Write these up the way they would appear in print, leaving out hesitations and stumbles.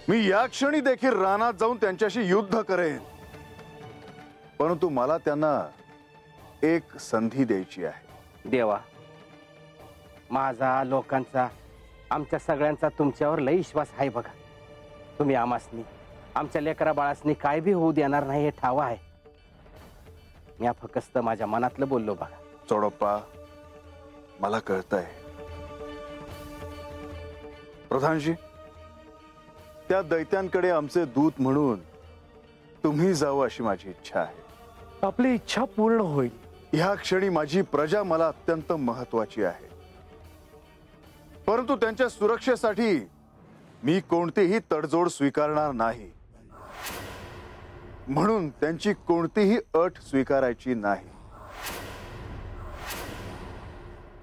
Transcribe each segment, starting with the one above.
मी या क्षणी देखील रानात जाऊन त्यांच्याशी युद्ध करेन, परंतु मला त्यांना एक संधी द्यायची आहे। देवा, माझा, लोकांचा, आमच्या सगळ्यांचा तुमच्यावर लई विश्वास आहे बघा। तुम्ही आमासनी, आमच्या लेकरा बाळासनी काय बी होऊ देणार नाही हे ठाव आहे। मी फक्त माझ्या मनातलं बोललो बघा। चोडप्पा, मला कळतंय। प्रधानजी, त्या दैत्यांकडे आमचे दूत म्हणून तुम्ही जावं अशी माझी इच्छा आहे। आपली इच्छा पूर्ण होईल। ह्या क्षणी माझी प्रजा मला अत्यंत महत्वाची आहे, परंतु त्यांच्या सुरक्षेसाठी मी कोणतीही तडजोड स्वीकारणार नाही। म्हणून त्यांची कोणतीही अट स्वीकारायची नाही।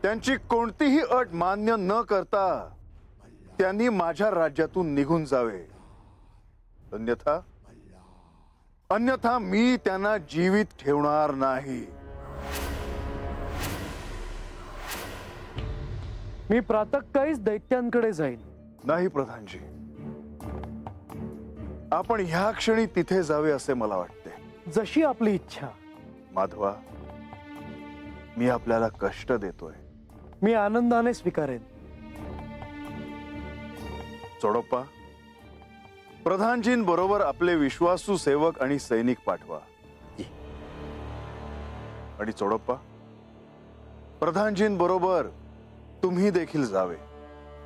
त्यांची कोणतीही अट मान्य न करता त्यांनी माझ्या राज्यातून निघून जावे, अन्यथा मी त्यांना जीवित ठेवणार नाही। मी प्रातःकाळीच दैत्यांकडे जाईन। नाही प्रधानजी, आपण ह्या क्षणी तिथे जावे असे मला वाटते। जशी आपली इच्छा। माधवा, मी आपल्याला कष्ट देतोय। मी आनंदाने स्वीकारेन। चोडप्पा, प्रधानजींबरोबर आपले विश्वासू सेवक आणि सैनिक पाठवा। आणि चोडप्पा, प्रधानजींबरोबर तुम्ही देखील जावे।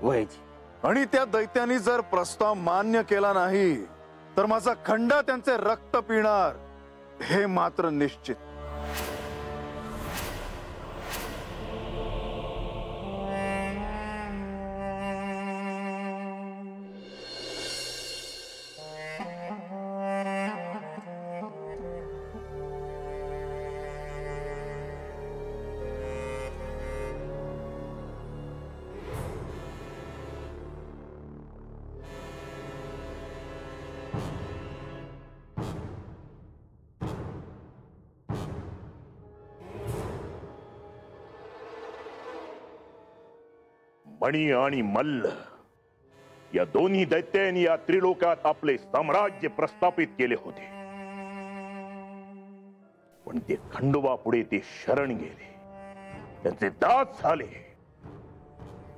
वयजी। आणि त्या दैत्यांनी जर प्रस्ताव मान्य केला नाही तर माझा खंडा त्यांचे रक्त पिणार, हे मात्र निश्चित। मणी आणि मल्ल या दोन्ही दैत्यांनी या त्रिलोकात आपले साम्राज्य प्रस्थापित केले होते, पण ते खंडोबा पुढे ते शरण गेले, त्यांचे दास झाले,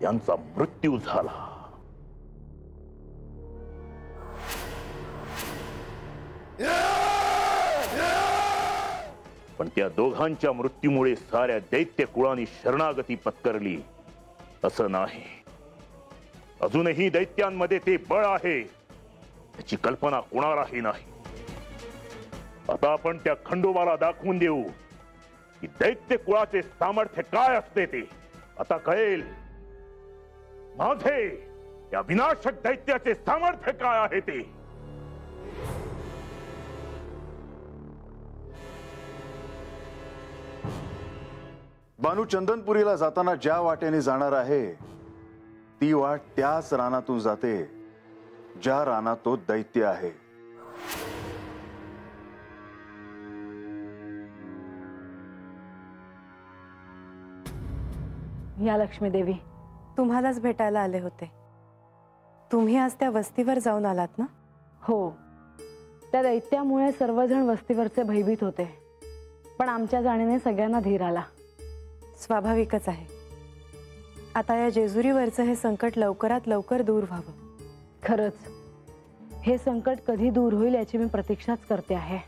त्यांचा मृत्यू झाला। पण त्या दोघांच्या मृत्यूमुळे साऱ्या दैत्य कुळाने शरणागती पत्करली असं नाही। अजूनही दैत्यांमध्ये ते बळ आहे, त्याची कल्पना कोणालाही नाही। आता आपण त्या खंडोबाला दाखवून देऊ की दैत्य कुळाचे सामर्थ्य काय असते ते आता कळेल। माझे या विनाशक दैत्याचे सामर्थ्य काय आहे ते। बानू चंदनपुरीला जाताना ज्या वाटेने जाणार आहे ती वाट त्याच रानातून जाते ज्या रानात तो दैत्य आहे। या लक्ष्मी देवी, तुम्हालाच भेटायला आले होते। तुम्ही आज त्या वस्तीवर जाऊन आलात ना? हो, त्या दैत्यामुळे सर्वजण वस्तीवरचे भयभीत होते, पण आमच्या जाणीने सगळ्यांना धीर आला। स्वाभाविकच आहे। आता या जेजुरीवरचं हे संकट लवकरात लवकर दूर व्हावं। खरंच हे संकट कधी दूर होईल याची मी प्रतीक्षाच करते आहे।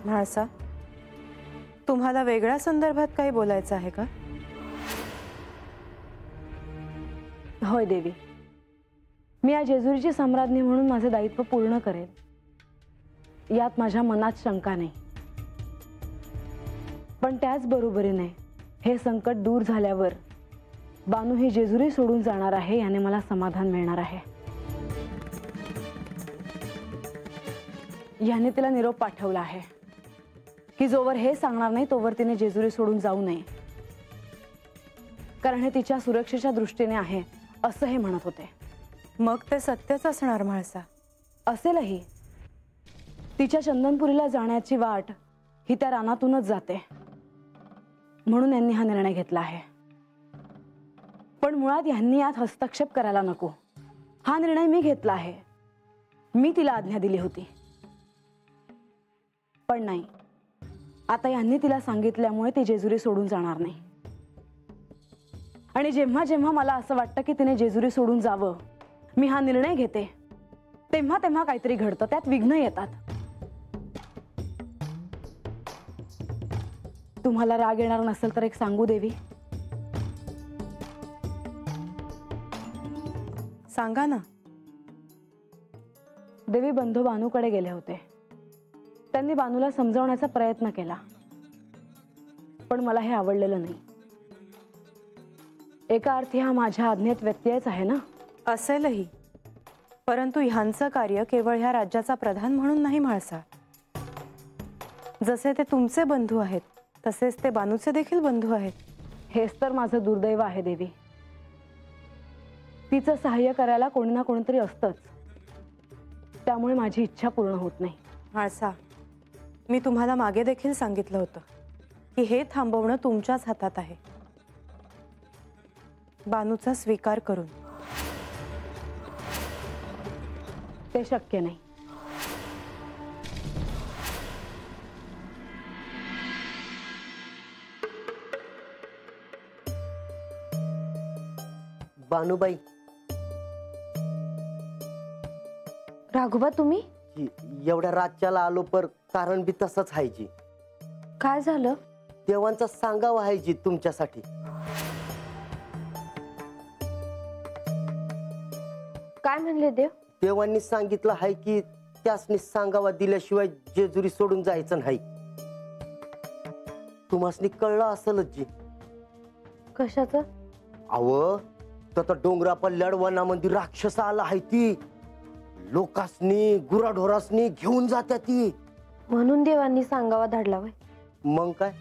म्हाळसा, तुम्हाला वेगळ्या संदर्भात काही बोलायचं आहे का? होय देवी, मी या जेजुरीची सम्राज्ञी म्हणून माझे दायित्व पूर्ण करेन, यात माझ्या मनात शंका नाही। पण त्याच बरोबरीने हे संकट दूर झाल्यावर बानू ही जेजुरी सोडून जाणार आहे याने मला समाधान मिळणार आहे। याने तिला निरोप पाठवला आहे की जोवर हे सांगणार नाही तोवर तिने जेजुरी सोडून जाऊ नये, कारण हे तिच्या सुरक्षेच्या दृष्टीने आहे असं हे म्हणत होते। मग ते सत्यच असणार म्हाळसा? असेलही। तिच्या चंदनपुरीला जाण्याची वाट ही त्या रानातूनच जाते, म्हणून यांनी हा निर्णय घेतला आहे। पण मुळात यांनी यात हस्तक्षेप करायला नको, हा निर्णय मी घेतला आहे. मी तिला आज्ञा दिली होती. पण नाही, आता यांनी तिला सांगितल्यामुळे ती जेजुरी सोडून जाणार नाही. आणि जेव्हा जेव्हा मला असं वाटतं की तिने जेजुरी सोडून जावं, मी हा निर्णय घेते, तेव्हा तेव्हा काहीतरी घडतं, त्यात विघ्न येतात. तुम्हाला राग येणार नसेल तर एक सांगू देवी? सांगा ना. देवी, बंधू बानूकडे गेले होते. त्यांनी बानूला समजावण्याचा प्रयत्न केला, पण मला हे आवडलेलं नाही. एका अर्थी हा माझ्या आज्ञेत व्यत्ययच आहे ना. असेलही, परंतु ह्यांचं कार्य केवळ ह्या राज्याचा प्रधान म्हणून नाही म्हाळसा. जसे ते तुमचे बंधू आहेत तसेच ते बानूचे देखील बंधू आहेत. हेच तर माझं दुर्दैव आहे देवी. तिचं सहाय्य करायला कोणी ना कोणीतरी असतंच, त्यामुळे माझी इच्छा पूर्ण होत नाही. म्हाळसा, मी तुम्हाला मागे देखील सांगितलं होतं की हे थांबवणं तुमच्याच हातात आहे. बानूचा स्वीकार करून. ते शक्य नाही. बानूबाई, राघोबा, तुम्ही एवढ्या रातच्याला आलो, पर कारण बी तसंच आहे जी. काय झालं? देवांचा सांगावं आहे जी तुमच्यासाठी. काय म्हणले देव? देवांनी सांगितलं आहे की त्यासनी सांगावा दिल्याशिवाय जेजुरी सोडून जायचं नाही. तुम्हासनी कळलं असेलच जी. कशाचं? अव तर डोंगरा पल्ल्याड वनामध्ये राक्षस आला आहे. ती लोकासनी गुराढोरासनी घेऊन जात्या ती. म्हणून देवांनी सांगावा धाडला वय? मग काय,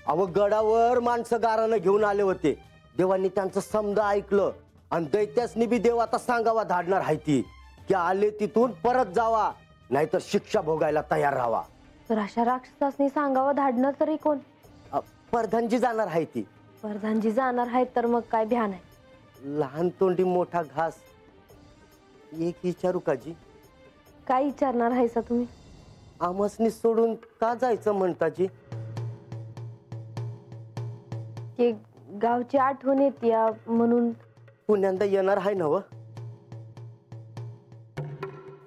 अव गडावर माणसं गारानं घेऊन आले होते. देवांनी त्यांचं समजा ऐकलं आणि दैत्यासनी बी देव आता सांगावा धाडणार आहे ती की आले तिथून परत जावा, नाहीतर शिक्षा भोगायला तयार राहावा. तर अशा राक्षसांनी सांगावा धाडणार तरी कोण? प्रधानजी जाणार आहे ती. प्रधानजी जाणार आहेत तर मग काय भ्यान आहे? लहान तोंडी मोठा घास. एक विचारू का जी? काय विचारणार आहेसा तुम्ही? आमसनी सोडून का जायचं म्हणता जी? की गावची आठवण येते म्हणून. पुण्यांदा येणार आहे ना?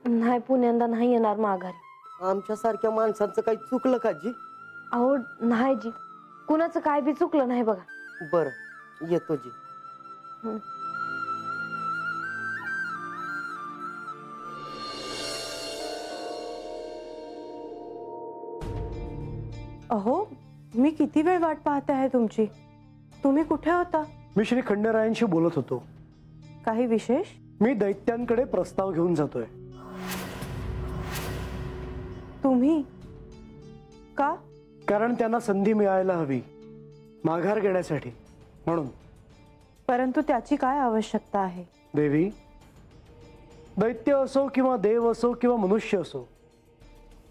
नाही, पुण्यांदा नाही येणार माघारी. आमच्यासारख्या माणसांचं काही चुकलं का जी? अहो नाही जी, कुणाचं काय बी चुकलं नाही बघा. बर, येतो जी. अहो, मी किती वेळ वाट पाहते आहे तुमची. तुम्ही कुठे होता? मी श्री खंडेरायांशी बोलत होतो. काही विशेष? मी दैत्यांकडे प्रस्ताव घेऊन जातोय. तुम्ही का? कारण त्यांना संधी मिळायला हवी माघार घेण्यासाठी, म्हणून. परंतु त्याची काय आवश्यकता आहे? देवी, दैत्य असो किंवा देव असो किंवा मनुष्य असो,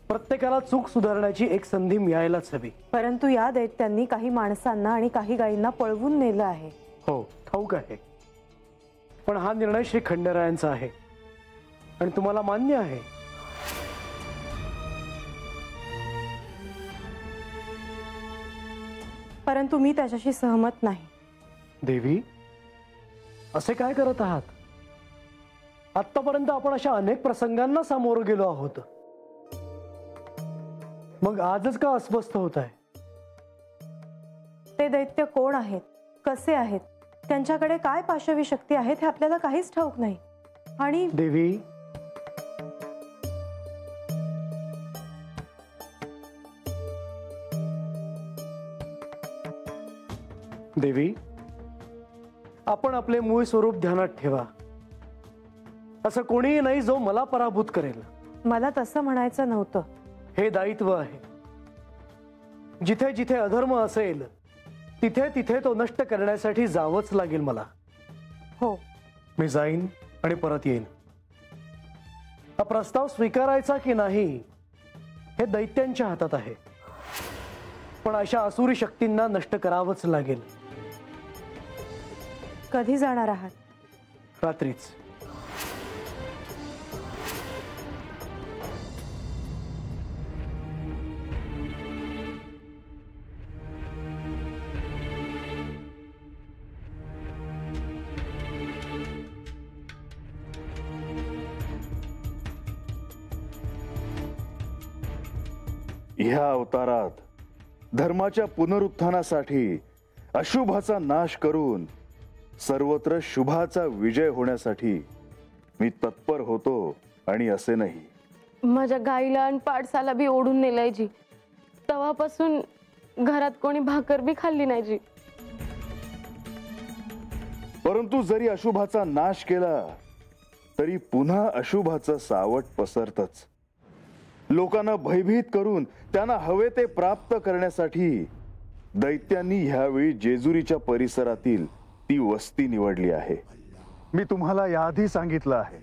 प्रत्येकाला चूक सुधारण्याची एक संधी मिळायलाच हवी. परंतु या दैत्यांनी काही माणसांना आणि काही गायींना पळवून नेलं आहे. हो, ठाऊक आहे. पण हा निर्णय श्री खंडेरायांचा आहे आणि तुम्हाला मान्य आहे. परंतु मी त्याच्याशी सहमत नाही. देवी, असे काय करत आहात? आतापर्यंत आपण अशा अनेक प्रसंगांना सामोरं गेलो आहोत, मग आजच का अस्वस्थ होत आहे? ते दैत्य कोण आहेत, कसे आहेत, त्यांच्याकडे काय पाशवी शक्ती आहेत हे आपल्याला काहीच ठाऊक नाही. आणि देवी, देवी, आपण आपले मूळ स्वरूप ध्यानात ठेवा. असं कोणीही नाही जो मला पराभूत करेल. मला तसं म्हणायचं नव्हतं. हे दायित्व आहे. जिथे जिथे अधर्म असेल तिथे तिथे तो नष्ट करण्यासाठी जावंच लागेल मला. हो, मी जाईन आणि परत येईन. हा प्रस्ताव स्वीकारायचा की नाही हे दैत्यांच्या हातात आहे, पण अशा असुरी शक्तींना नष्ट करावंच लागेल. कधी जाणार आहात? रात्रीच. ह्या अवतारात धर्माच्या पुनरुत्थानासाठी अशुभाचा नाश करून सर्वत्र शुभाचा विजय होण्यासाठी मी तत्पर होतो आणि असे नाही. माझ्या गाईला आणि पाडसाला बी ओढून नेलंय जी. तेव्हापासून घरात कोणी भाकर बी खाल्ली नाही जी. परंतु जरी अशुभाचा नाश केला तरी पुन्हा अशुभाचं सावट पसरतच. लोकांना भयभीत करून त्यांना हवे ते प्राप्त करण्यासाठी दैत्यांनी ह्यावेळी जेजुरीच्या परिसरातील ती वस्ती निवडली आहे. मी तुम्हाला याआधी सांगितलं आहे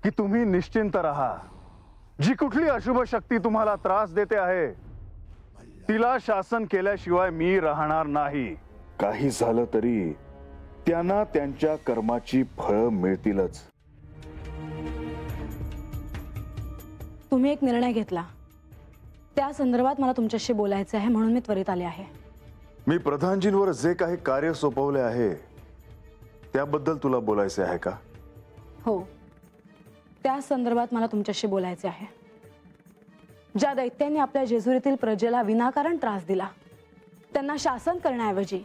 की तुम्ही निश्चिंत राहा. जी कुठली अशुभ शक्ती तुम्हाला त्रास देते आहे तिला शासन केल्याशिवाय मी राहणार नाही. काही झालं तरी त्यांना त्यांच्या कर्माची फळं मिळतीलच. तुम्ही एक निर्णय घेतला, त्या संदर्भात मला तुमच्याशी बोलायचं आहे, म्हणून मी त्वरित आले आहे. मी प्रधानजींवर जे काही कार्य सोपवले आहे त्याबद्दल तुला बोलायचे आहे का? हो, त्या संदर्भात मला तुमच्याशी बोलायचे आहे. ज्या दैत्यांनी आपल्या जेजुरीतील प्रजेला विनाकारण त्रास दिला त्यांना शासन करण्याऐवजी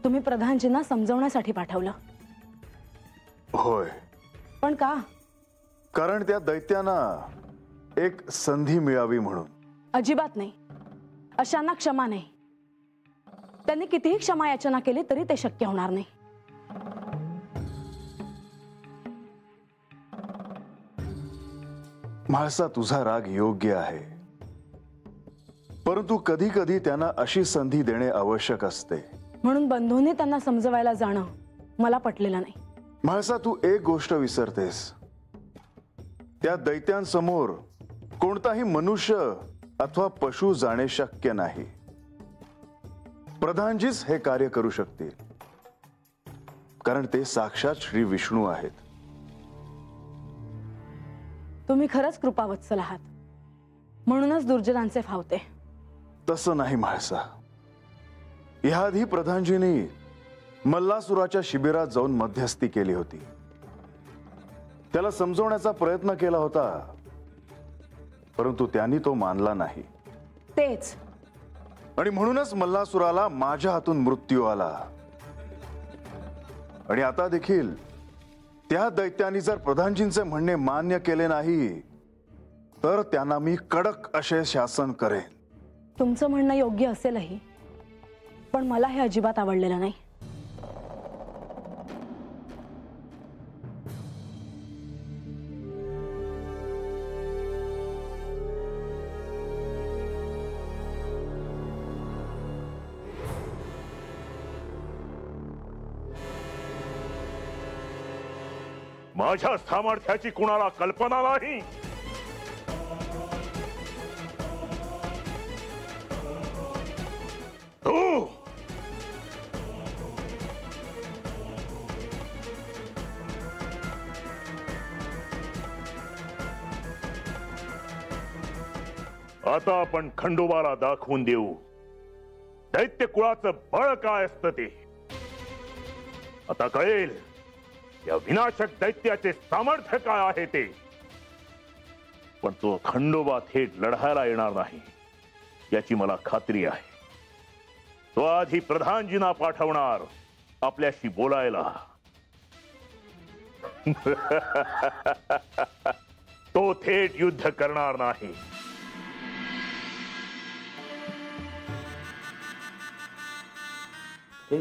तुम्ही प्रधानजींना समजवण्यासाठी पाठवलं. होय. पण का? कारण त्या दैत्यांना एक संधी मिळावी म्हणून. अजिबात नाही. अशांना क्षमा नाही. त्यांनी कितीही क्षमा याचना केली तरी ते शक्य होणार नाही. म्हाळसा, तुझा राग योग्य आहे, परंतु कधी कधी त्यांना अशी संधी देणे आवश्यक असते. म्हणून बंधूंनी त्यांना समजवायला जाणं मला पटलेलं नाही. म्हाळसा, तू एक गोष्ट विसरतेस. त्या दैत्यांसमोर कोणताही मनुष्य अथवा पशु जाणे शक्य नाही. प्रधानजीच हे कार्य करू शकतील, कारण ते साक्षात श्री विष्णू आहेत. तुम्ही खरंच कृपावत्सल आहात, म्हणूनच दुर्जनांचे फावते. तसं नाही म्हाळसा. याआधी प्रधानजींनी मल्लासुराच्या शिबिरात जाऊन मध्यस्थी केली होती. त्याला समजवण्याचा प्रयत्न केला होता, परंतु त्यांनी तो मानला नाही. तेच. आणि म्हणूनच मल्लासुराला माझ्या हातून मृत्यू आला. आणि आता देखील त्या दैत्यांनी जर प्रधानजींचे म्हणणे मान्य केले नाही तर त्यांना मी कडक असे शासन करेन. तुमचं म्हणणं योग्य असेलही, पण मला हे अजिबात आवडलेलं नाही. माझ्या सामर्थ्याची कुणाला कल्पना नाही. तू आता आपण खंडोबाला दाखवून देऊ दैत्य कुळाचं बळ काय असतं ते. आता कळेल या विनाशक दैत्याचे सामर्थ्य काय आहे ते. पण तो खंडोबा थेट लढायला येणार नाही याची मला खात्री आहे. तो आधी प्रधानजींना पाठवणार आपल्याशी बोलायला. तो थेट युद्ध करणार नाही.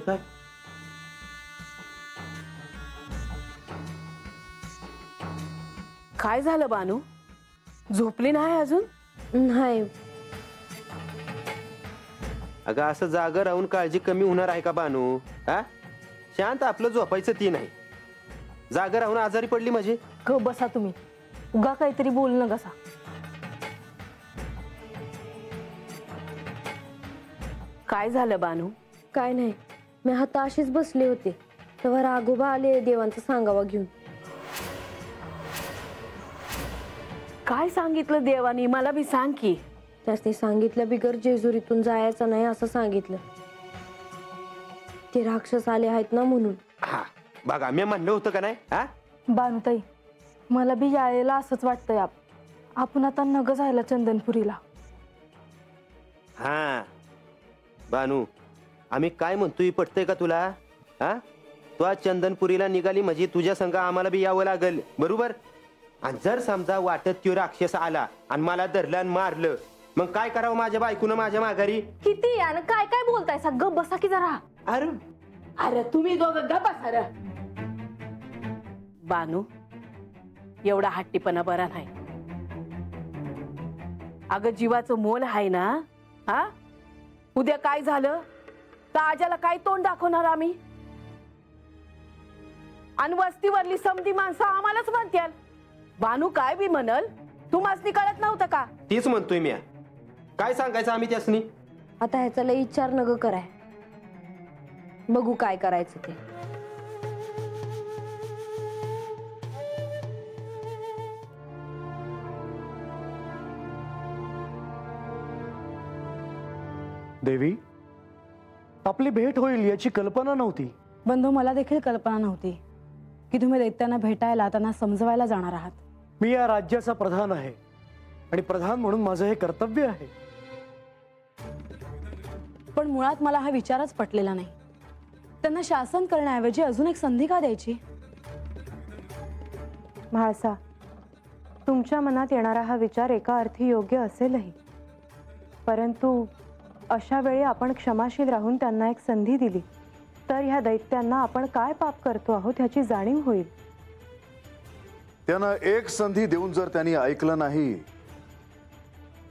काय काय झालं बानू? झोपली नाही अजून? नाही. अगं असं जागं राहून काळजी कमी होणार आहे का बानू? हा, शांत आपलं झोपायचं ती नाही. जागं राहून आजारी पडली म्हणजे? ग बसा तुम्ही, उगा काहीतरी बोल न कसा. काय झालं बानू? काय नाही, मी हताशीच बसले होते. तेव्हा राघोबा आले देवांचा सांगावा घेऊन. काय सांगितलं देवानी मला बी सांग की. त्यासनी सांगितलं बिगर जेजुरीतून जायचं नाही असं सांगितलं. ते राक्षस आले आहेत ना म्हणून. हा बघा मी म्हणलं होतं का नाही हा. बानुताई, मला बी यायला असंच वाटतंय. आपण आता नग जायला चंदनपुरीला. हा बानू, आम्ही काय म्हणतोय पटतंय का तुला? हा, तू आज चंदनपुरीला निघाली म्हणजे तुझ्या संग आम्हाला बी यावं लागल, बरोबर? आणि जर समजा वाटत तो राक्षस आला आणि मला धरलं आणि मारलं, मग काय करावं माझ्या बायकोनं माझ्या माघारी? किती यानं काय काय बोलताय? गप बसा की जरा. अरे अरे तुम्ही दोघं गप्पा सार. बानू, एवढा हट्टीपणा बरा नाही. अगं जीवाचं मोल आहे ना. हा, उद्या काय झालं तर आजाला काय तोंड दाखवणार आम्ही? आणि वस्तीवरली समधी माणसं आम्हालाच म्हणतील. बानू काय बी म्हणल, तुम्हासनी कळत नव्हतं का? तीच म्हणतोय मी. काय सांगायचं आम्ही त्यासनी? आता ह्याचा लय विचार नग कराय. बघू काय करायचं ते. देवी, आपली भेट होईल याची कल्पना नव्हती. बंधू, मला देखील कल्पना नव्हती की तुम्ही दैत्यांना भेटायला, त्यांना समजवायला जाणार आहात. मी या राज्याचा प्रधान आहे आणि प्रधान म्हणून माझं हे कर्तव्य आहे. पण मुळात मला हा विचारच पटलेला नाही. त्यांना शासन करण्याऐवजी अजून एक संधी का द्यायची? म्हाळसा, तुमच्या मनात येणारा हा विचार एका अर्थी योग्य असेलही, परंतु अशा वेळी आपण क्षमाशील राहून त्यांना एक संधी दिली तर ह्या दैत्यांना आपण काय पाप करतो आहोत ह्याची जाणीव होईल. त्यांना एक संधी देऊन जर त्यांनी ऐकलं नाही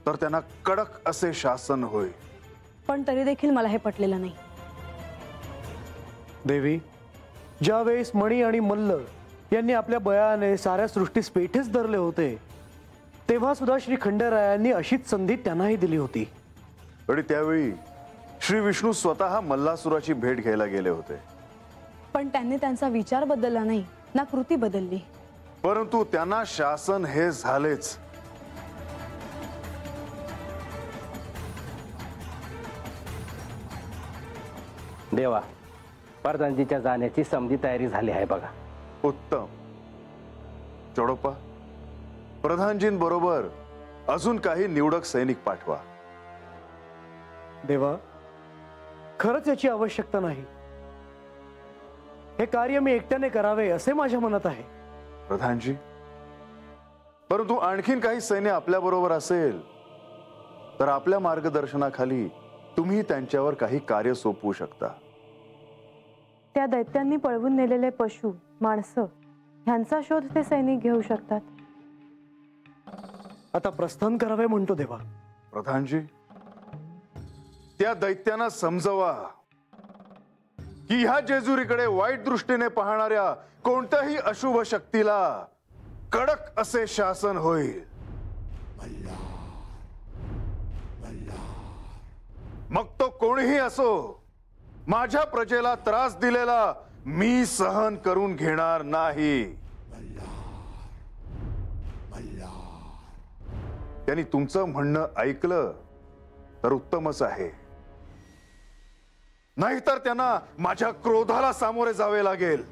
तर त्यांना कडक असे शासन होईल. पण तरी देखील मला हे पटलेलं नाही. देवी, ज्यावेळेस मणी आणि मल्ल यांनी आपल्या बयाने साऱ्या सृष्टीस पेठेच धरले होते, तेव्हा सुद्धा श्री खंडेरायांनी अशीच संधी त्यांनाही दिली होती. आणि त्यावेळी श्री विष्णू स्वतः मल्लासुराची भेट घ्यायला गेले होते. पण त्यांनी त्यांचा विचार बदलला नाही ना कृती बदलली. परंतु त्यांना शासन हे झालेच. देवा, प्रधानजीच्या जाण्याची समधी तयारी झाली आहे बघा. उत्तम. चोडोप्पा, प्रधानजींबरोबर अजून काही निवडक सैनिक पाठवा. देवा, खरंच याची आवश्यकता नाही. हे कार्य मी एकट्याने करावे असे माझ्या मनात आहे. प्रधानजी, परंतु आणखीन काही सैन्य आपल्या बरोबर असेल तर आपल्या मार्गदर्शनाखाली तुम्ही त्यांच्यावर काही कार्य सोपवू शकता. त्या दैत्यांनी पळवून नेलेले पशु, माणसं ह्यांचा शोध ते सैनिक घेऊ शकतात. आता प्रस्थान करावे म्हणतो देवा. प्रधानजी, त्या दैत्यांना समजवा की ह्या जेजुरीकडे वाईट दृष्टीने पाहणाऱ्या कोणत्याही अशुभ शक्तीला कडक असे शासन होईल. मग तो कोणीही असो, माझ्या प्रजेला त्रास दिलेला मी सहन करून घेणार नाही. त्यांनी तुमचं म्हणणं ऐकलं तर उत्तमच आहे, नाहीतर त्यांना माझ्या क्रोधाला सामोरे जावे लागेल.